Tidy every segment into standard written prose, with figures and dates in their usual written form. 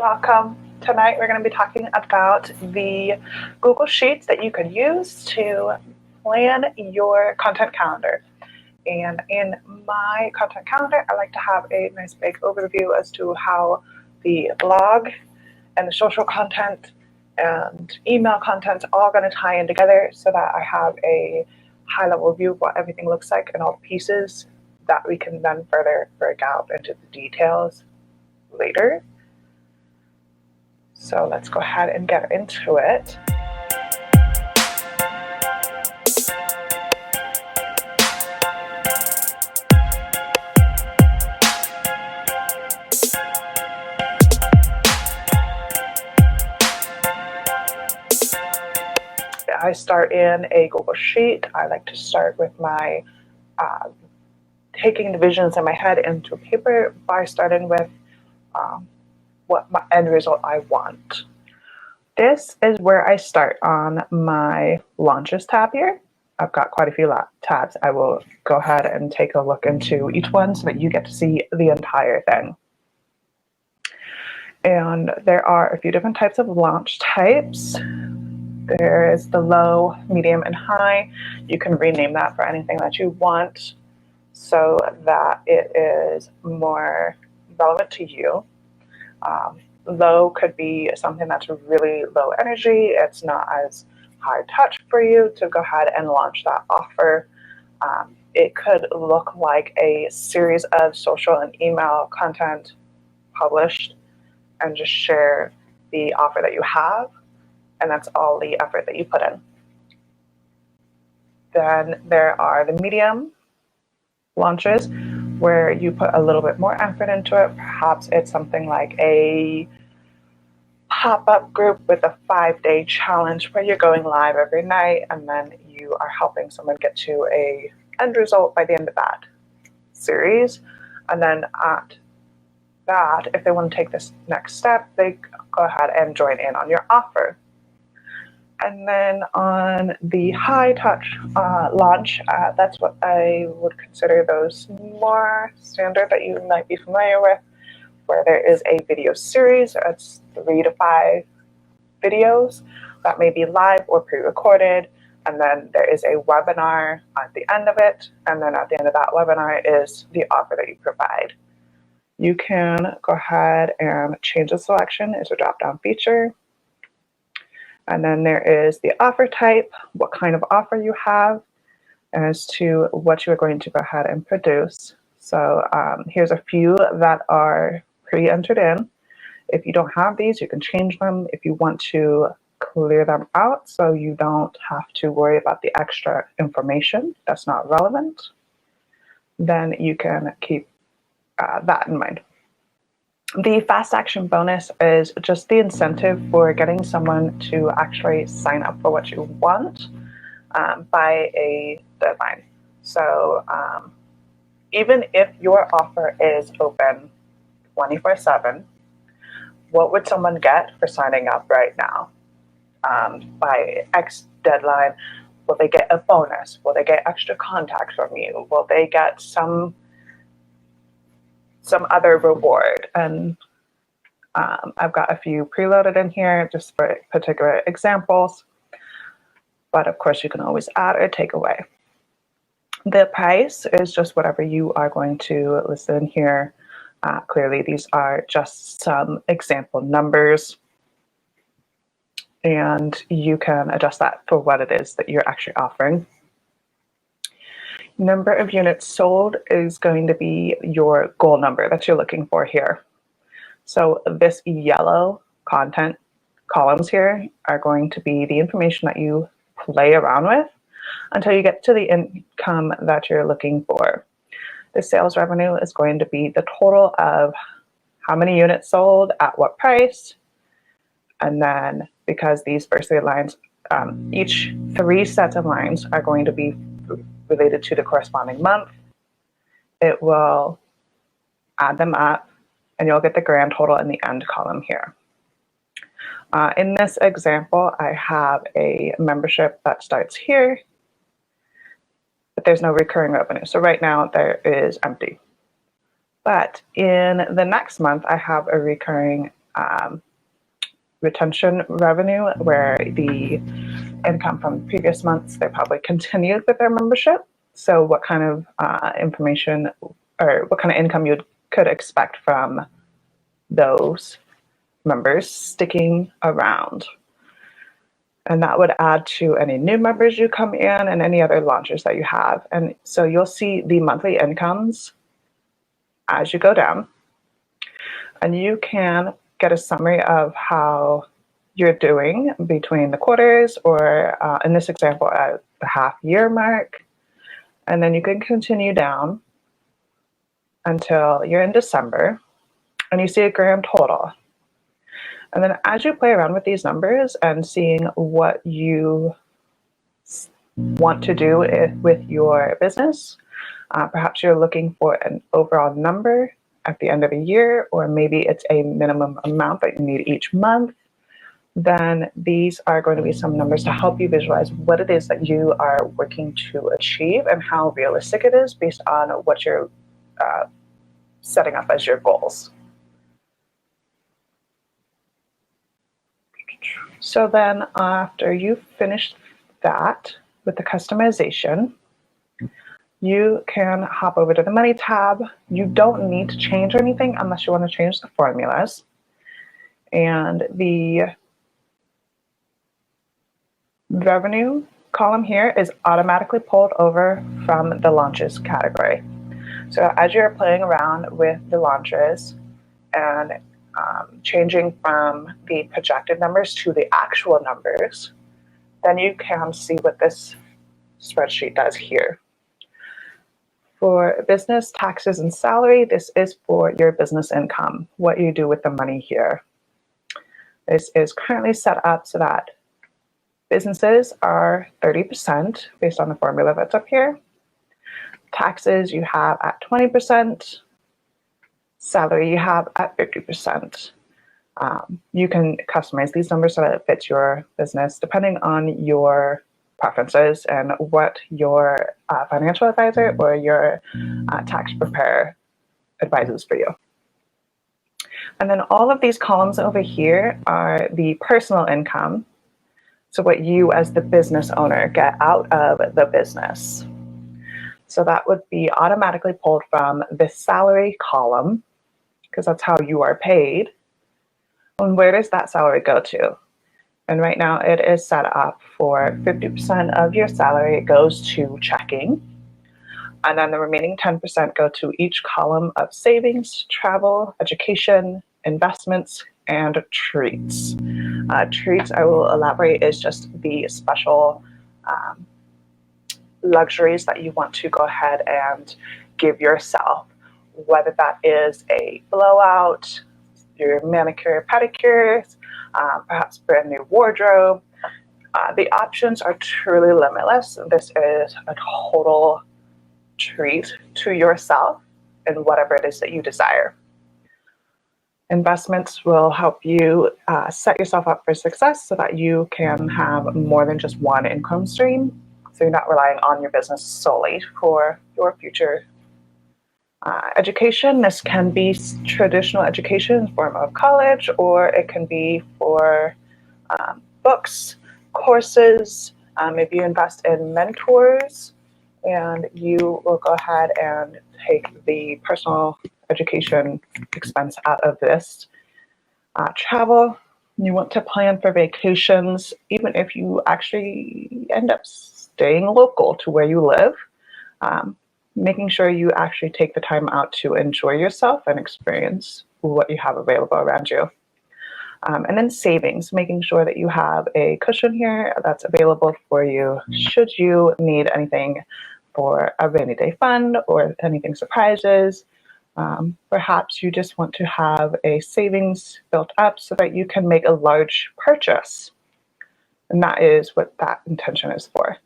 Welcome. Tonight we're going to be talking about the Google Sheets that you could use to plan your content calendar. And in my content calendar, I like to have a nice big overview as to how the blog and the social content and email content all going to tie in together so that I have a high level view of what everything looks like and all the pieces that we can then further break out into the details later. So let's go ahead and get into it. I start in a Google Sheet. I like to start with my taking the visions in my head into paper by starting with what my end result I want. This is where I start on my launches tab here. I've got quite a few tabs. I will go ahead and take a look into each one so that you get to see the entire thing. And there are a few different types of launch types. There is the low, medium, and high. You can rename that for anything that you want so that it is more relevant to you. Low could be something that's really low energy. It's not as high touch for you to go ahead and launch that offer. It could look like a series of social and email content published and just share the offer that you have. And that's all the effort that you put in. Then there are the medium launches where you put a little bit more effort into it. Perhaps it's something like a pop-up group with a 5-day challenge where you're going live every night and then you are helping someone get to a end result by the end of that series. And then at that, if they want to take this next step, they go ahead and join in on your offer. And then on the high touch launch, that's what I would consider those more standard that you might be familiar with, where there is a video series. It's 3 to 5 videos that may be live or pre-recorded. And then there is a webinar at the end of it. And then at the end of that webinar is the offer that you provide. You can go ahead and change the selection. It's a drop-down feature. And then there is the offer type, what kind of offer you have, as to what you are going to go ahead and produce. So here's a few that are pre-entered in. If you don't have these, you can change them if you want to clear them out so you don't have to worry about the extra information that's not relevant. Then you can keep that in mind. The fast action bonus is just the incentive for getting someone to actually sign up for what you want by a deadline. So even if your offer is open 24/7, what would someone get for signing up right now? By X deadline, will they get a bonus? Will they get extra contacts from you? Will they get some other reward? And I've got a few preloaded in here just for particular examples, but of course you can always add or take away. The price is just whatever you are going to list in here. Clearly these are just some example numbers and you can adjust that for what it is that you're actually offering. Number of units sold is going to be your goal number that you're looking for here. So this yellow content columns here are going to be the information that you play around with until you get to the income that you're looking for. The sales revenue is going to be the total of how many units sold at what price. And then because these first 3 lines, each 3 sets of lines are going to be related to the corresponding month, it will add them up and you'll get the grand total in the end column here. In this example, I have a membership that starts here, but there's no recurring revenue. So right now there is empty. But in the next month, I have a recurring retention revenue, where the income from previous months, they probably continued with their membership. So what kind of information or what kind of income you could expect from those members sticking around. And that would add to any new members you come in and any other launches that you have. And so you'll see the monthly incomes as you go down. And you can get a summary of how you're doing between the quarters, or in this example, at the half-year mark. And then you can continue down until you're in December, and you see a grand total. And then as you play around with these numbers and seeing what you want to do with your business, perhaps you're looking for an overall number at the end of the year, or maybe it's a minimum amount that you need each month, then these are going to be some numbers to help you visualize what it is that you are working to achieve and how realistic it is based on what you're setting up as your goals. So then after you've finished that with the customization, you can hop over to the Money tab. You don't need to change anything unless you want to change the formulas. And the revenue column here is automatically pulled over from the launches category. So as you're playing around with the launches and changing from the projected numbers to the actual numbers, then you can see what this spreadsheet does here. For business, taxes, and salary, this is for your business income, what you do with the money here. This is currently set up so that businesses are 30% based on the formula that's up here. Taxes you have at 20%. Salary you have at 50%. You can customize these numbers so that it fits your business depending on your preferences and what your financial advisor or your tax preparer advises for you. And then all of these columns over here are the personal income. So what you as the business owner get out of the business. So that would be automatically pulled from the salary column, because that's how you are paid. And where does that salary go to? And right now it is set up for 50% of your salary goes to checking. And then the remaining 10% go to each column of savings, travel, education, investments, and treats. Treats, I will elaborate, is just the special luxuries that you want to go ahead and give yourself, whether that is a blowout, your manicure, pedicures, perhaps brand new wardrobe. The options are truly limitless. This is a total treat to yourself and whatever it is that you desire. Investments will help you set yourself up for success so that you can have more than just one income stream. So you're not relying on your business solely for your future education. This can be traditional education in the form of college, or it can be for books, courses. If you invest in mentors, and you will go ahead and take the personal education expense out of this. Travel, you want to plan for vacations, even if you actually end up staying local to where you live. Making sure you actually take the time out to enjoy yourself and experience what you have available around you. And then savings, making sure that you have a cushion here that's available for you should you need anything for a rainy day fund or anything surprises. Perhaps you just want to have a savings built up so that you can make a large purchase. And that is what that intention is for.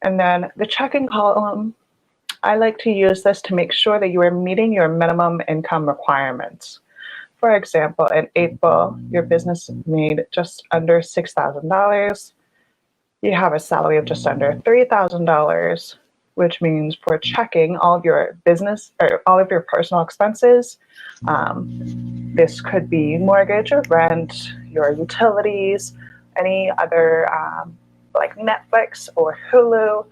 And then the checking column, I like to use this to make sure that you are meeting your minimum income requirements. For example, in April, your business made just under $6,000. You have a salary of just under $3,000, which means for checking all of your business or all of your personal expenses, This could be mortgage or rent, your utilities, any other like Netflix or Hulu,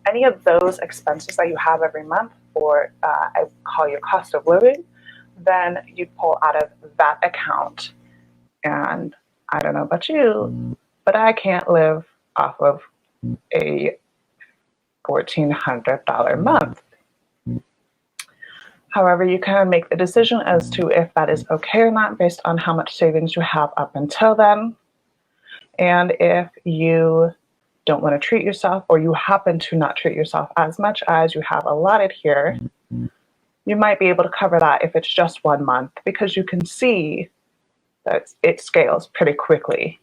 any of those expenses that you have every month, or I call your cost of living, then you'd pull out of that account. And I don't know about you, but I can't live off of a $1,400 month. However, you can make the decision as to if that is okay or not based on how much savings you have up until then. And if you don't want to treat yourself, or you happen to not treat yourself as much as you have allotted here, you might be able to cover that if it's just 1 month, because you can see that it scales pretty quickly.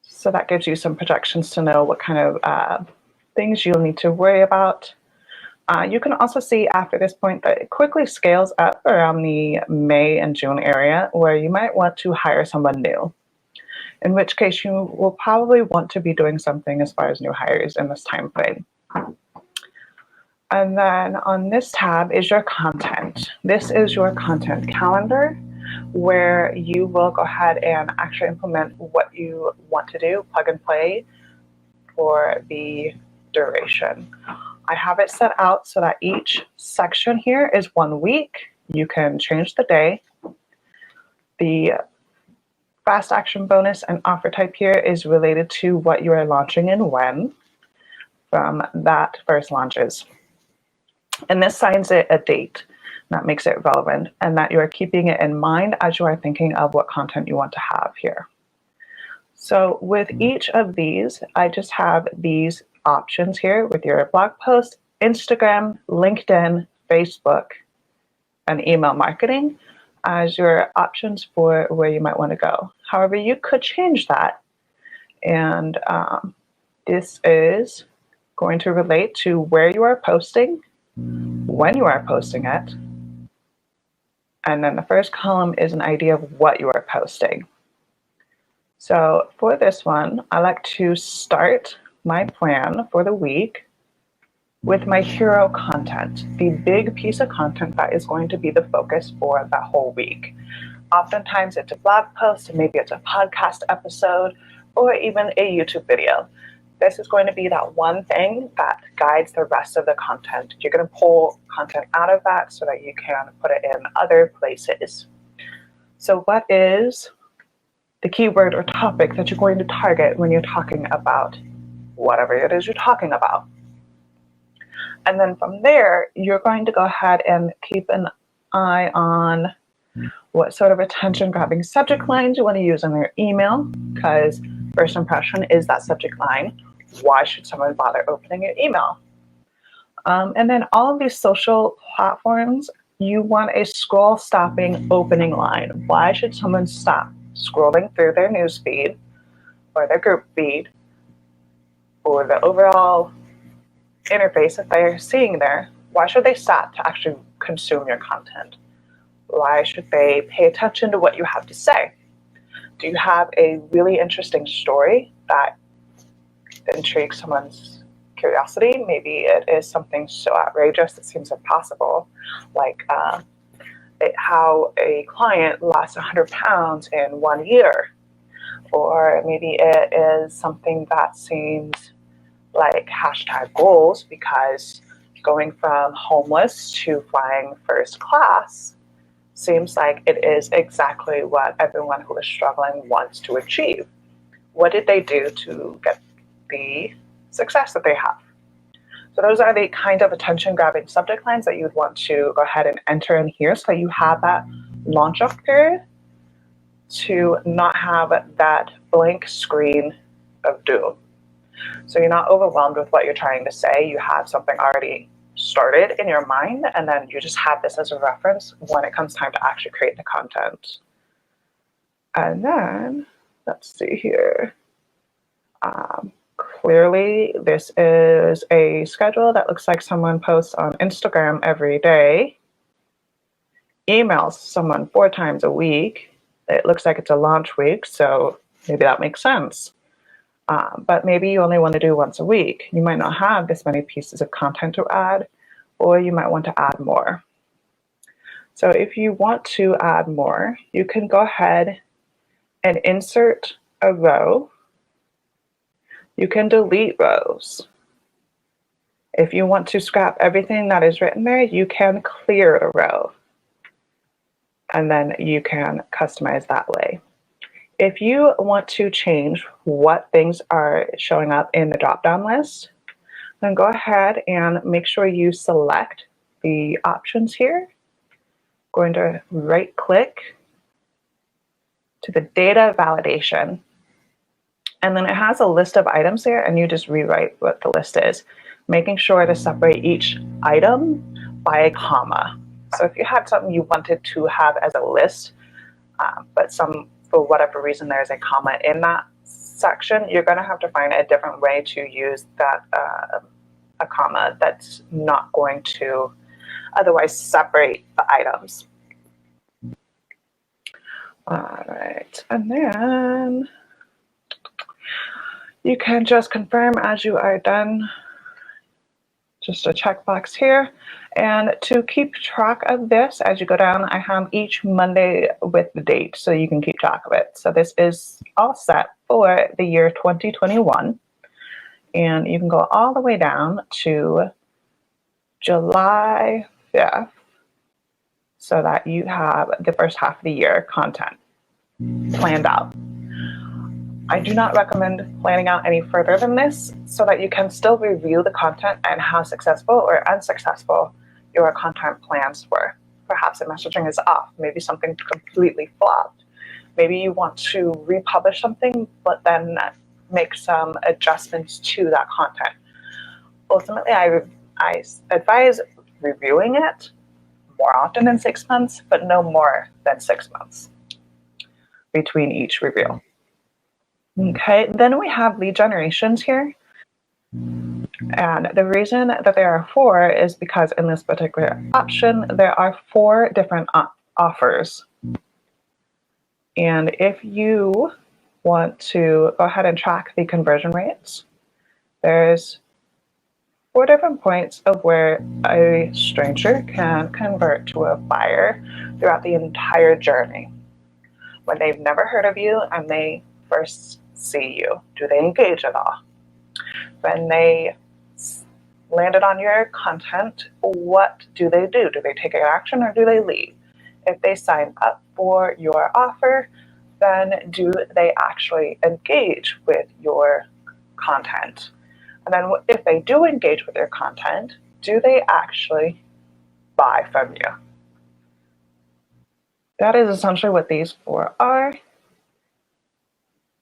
So that gives you some projections to know what kind of things you'll need to worry about. You can also see after this point that it quickly scales up around the May and June area, where you might want to hire someone new, in which case you will probably want to be doing something as far as new hires in this time frame. And then on this tab is your content. This is your content calendar, where you will go ahead and actually implement what you want to do, plug and play for the duration. I have it set out so that each section here is 1 week. You can change the day. The fast action bonus and offer type here is related to what you are launching and when from that first launches. And this assigns it a date that makes it relevant, and that you are keeping it in mind as you are thinking of what content you want to have here. So with each of these, I just have these options here with your blog post, Instagram, LinkedIn, Facebook, and email marketing as your options for where you might want to go. However, you could change that. And this is going to relate to where you are posting, when you are posting it. And then the first column is an idea of what you are posting. So for this one, I like to start my plan for the week with my hero content, the big piece of content that is going to be the focus for that whole week. Oftentimes it's a blog post, maybe it's a podcast episode, or even a YouTube video. This is going to be that one thing that guides the rest of the content. You're going to pull content out of that so that you can put it in other places. So what is the keyword or topic that you're going to target when you're talking about whatever it is you're talking about? And then from there, you're going to go ahead and keep an eye on what sort of attention-grabbing subject lines you want to use in your email, because first impression is that subject line. Why should someone bother opening your email? And then all of these social platforms, you want a scroll-stopping opening line. Why should someone stop scrolling through their news feed or their group feed or the overall interface that they're seeing there? Why should they stop to actually consume your content? Why should they pay attention to what you have to say? Do you have a really interesting story that intrigues someone's curiosity? Maybe it is something so outrageous it seems impossible, like how a client lost 100 pounds in 1 year. Or maybe it is something that seems like hashtag goals, because going from homeless to flying first class seems like it is exactly what everyone who is struggling wants to achieve. What did they do to get the success that they have? So those are the kind of attention-grabbing subject lines that you'd want to go ahead and enter in here so that you have that launch-off period to not have that blank screen of doom. So you're not overwhelmed with what you're trying to say. You have something already started in your mind, and then you just have this as a reference when it comes time to actually create the content. And then, let's see here. Clearly, this is a schedule that looks like someone posts on Instagram every day, emails someone 4 times a week. It looks like it's a launch week, so maybe that makes sense. But maybe you only want to do once a week. You might not have this many pieces of content to add, or you might want to add more. So if you want to add more, you can go ahead and insert a row. You can delete rows. If you want to scrap everything that is written there, you can clear a row. And then you can customize that way. If you want to change what things are showing up in the drop-down list, then go ahead and make sure you select the options here. Going to right-click to the data validation. And then it has a list of items there, and you just rewrite what the list is, making sure to separate each item by a comma. So if you had something you wanted to have as a list, but for whatever reason there's a comma in that section, you're going to have to find a different way to use that a comma that's not going to otherwise separate the items. All right, and then you can just confirm as you are done. Just a checkbox here. And to keep track of this as you go down, I have each Monday with the date so you can keep track of it. So this is all set for the year 2021. And you can go all the way down to July 5th so that you have the first half of the year content planned out. I do not recommend planning out any further than this so that you can still review the content and how successful or unsuccessful your content plans were. Perhaps the messaging is off, maybe something completely flopped. Maybe you want to republish something, but then make some adjustments to that content. Ultimately, I advise reviewing it more often than 6 months, but no more than 6 months between each review. Okay, then we have lead generations here. And the reason that there are 4 is because in this particular option, there are 4 different offers. And if you want to go ahead and track the conversion rates, there's 4 different points of where a stranger can convert to a buyer throughout the entire journey. When they've never heard of you and they first see you, do they engage at all? When they landed on your content, what do they do? Do they take action or do they leave? If they sign up for your offer, then do they actually engage with your content? And then if they do engage with your content, do they actually buy from you? That is essentially what these 4 are.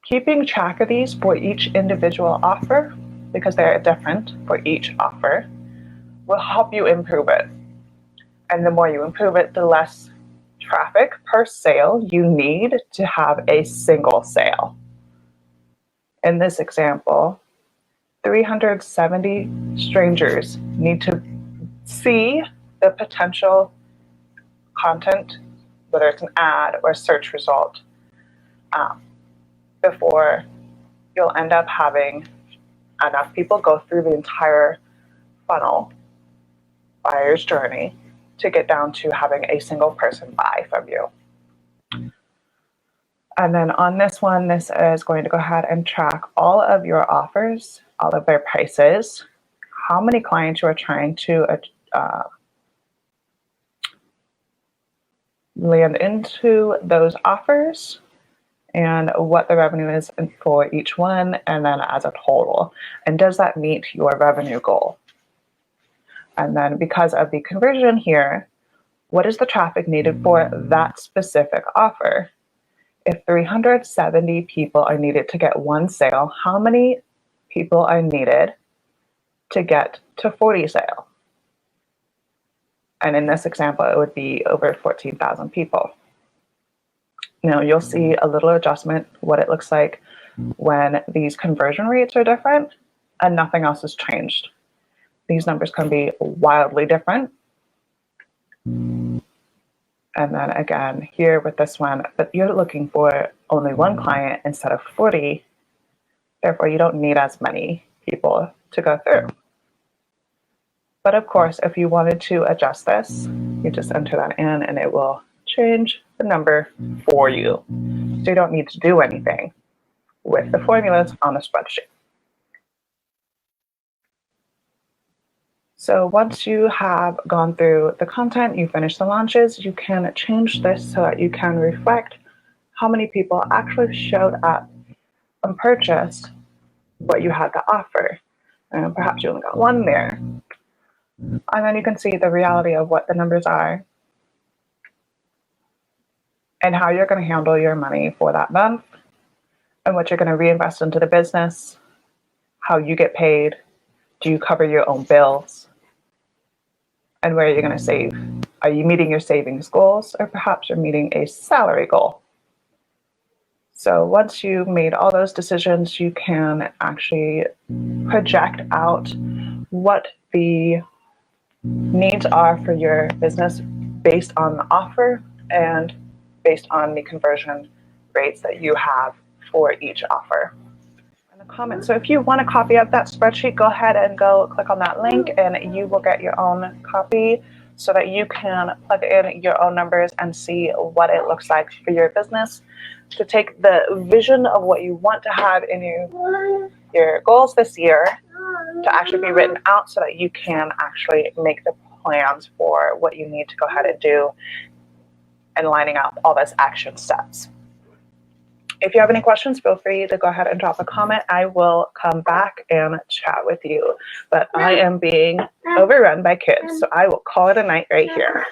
Keeping track of these for each individual offer, because they're different for each offer, will help you improve it. And the more you improve it, the less traffic per sale you need to have a single sale. In this example, 370 strangers need to see the potential content, whether it's an ad or a search result, before you'll end up having enough people go through the entire funnel, buyer's journey, to get down to having a single person buy from you. And then on this one, this is going to go ahead and track all of your offers, all of their prices, how many clients you are trying to land into those offers, and what the revenue is for each one, and then as a total. And does that meet your revenue goal? And then because of the conversion here, what is the traffic needed for that specific offer? If 370 people are needed to get 1 sale, how many people are needed to get to 40 sale? And in this example, it would be over 14,000 people. Now you'll see a little adjustment, what it looks like when these conversion rates are different and nothing else has changed. These numbers can be wildly different. And then again, here with this one, but you're looking for only 1 client instead of 40. Therefore, you don't need as many people to go through. But of course, if you wanted to adjust this, you just enter that in and it will change the number for you. So you don't need to do anything with the formulas on the spreadsheet. So once you have gone through the content, you finish the launches, you can change this so that you can reflect how many people actually showed up and purchased what you had to offer. And perhaps you only got one there. And then you can see the reality of what the numbers are and how you're going to handle your money for that month and what you're going to reinvest into the business, how you get paid, do you cover your own bills, and where you're going to save. Are you meeting your savings goals, or perhaps you're meeting a salary goal? So once you've made all those decisions, you can actually project out what the needs are for your business based on the offer and based on the conversion rates that you have for each offer. In the comments. So if you want a copy of that spreadsheet, go ahead and go click on that link and you will get your own copy so that you can plug in your own numbers and see what it looks like for your business, to take the vision of what you want to have in your goals this year to actually be written out so that you can actually make the plans for what you need to go ahead and do and lining up all those action steps. If you have any questions, feel free to go ahead and drop a comment. I will come back and chat with you. But I am being overrun by kids, so I will call it a night right here.